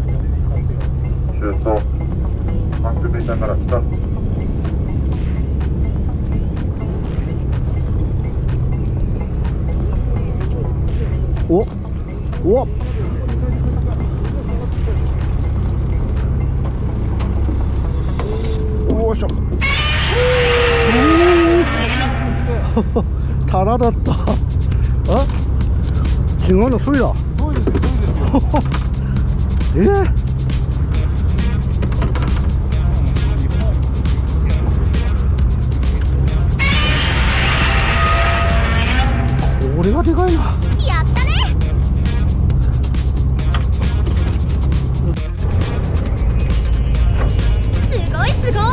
シュートマックベータからスタート。およいしょ。タラだった。あ、違うの、それだ。そうですよ。これはでかいな。やったね。すごいすごい。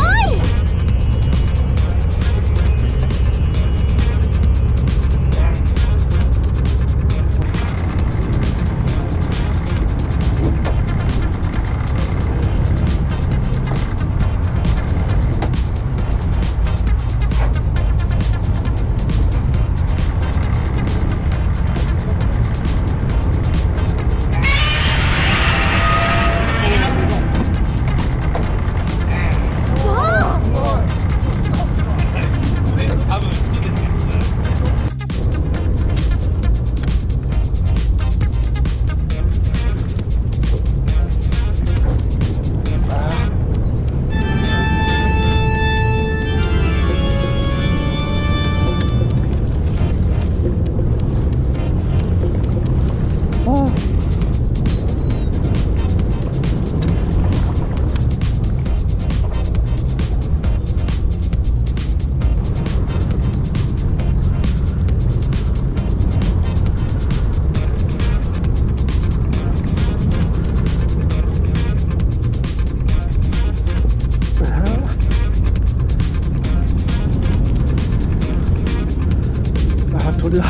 鳥だ。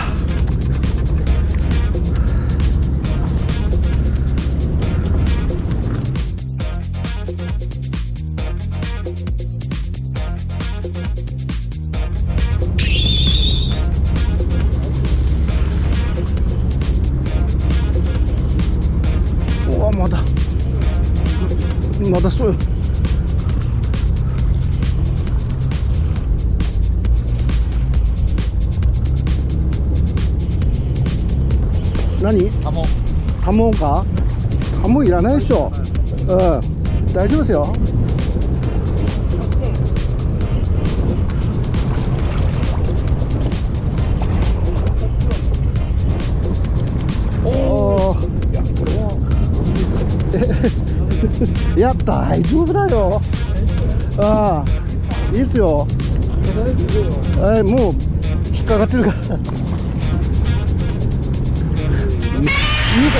おわ、まだそうよ。何？ハモか？ハモいらないでしょ。大丈夫ですよ。いや、大丈夫だよ。いいっすよ。もう引っかかってるから。いいぞ。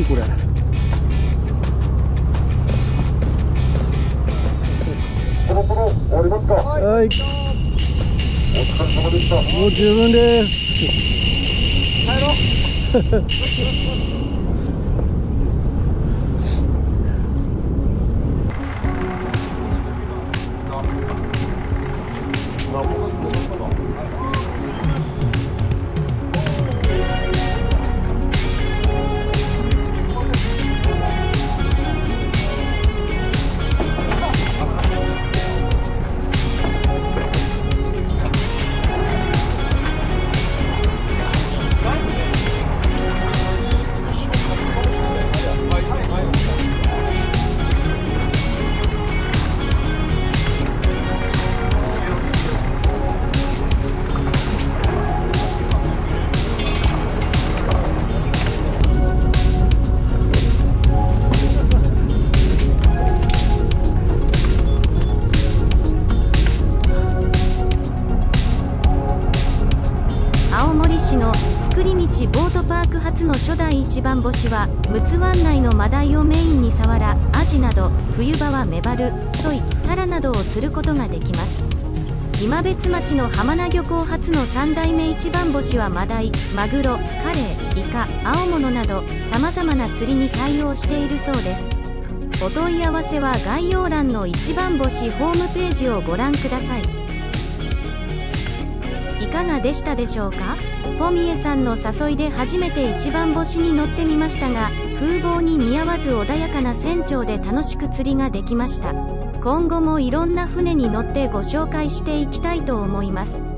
これ。そろそろ終わりますか。はい。お疲れ様でした。もう十分です。帰ろう。青森市の造り道ボートパーク初の初代一番星は陸奥湾内の真鯛をメインにサワラ、アジなど冬場はメバル、ソイ、タラなどを釣ることができます。今別町の浜名漁港初の3代目一番星は真鯛、マグロ、カレイ、イカ、青物など様々な釣りに対応しているそうです。お問い合わせは概要欄の一番星ホームページをご覧ください。いかがでしたでしょうか。ポミエさんの誘いで初めて一番星に乗ってみましたが、風貌に似合わず穏やかな船長で楽しく釣りができました。今後もいろんな船に乗ってご紹介していきたいと思います。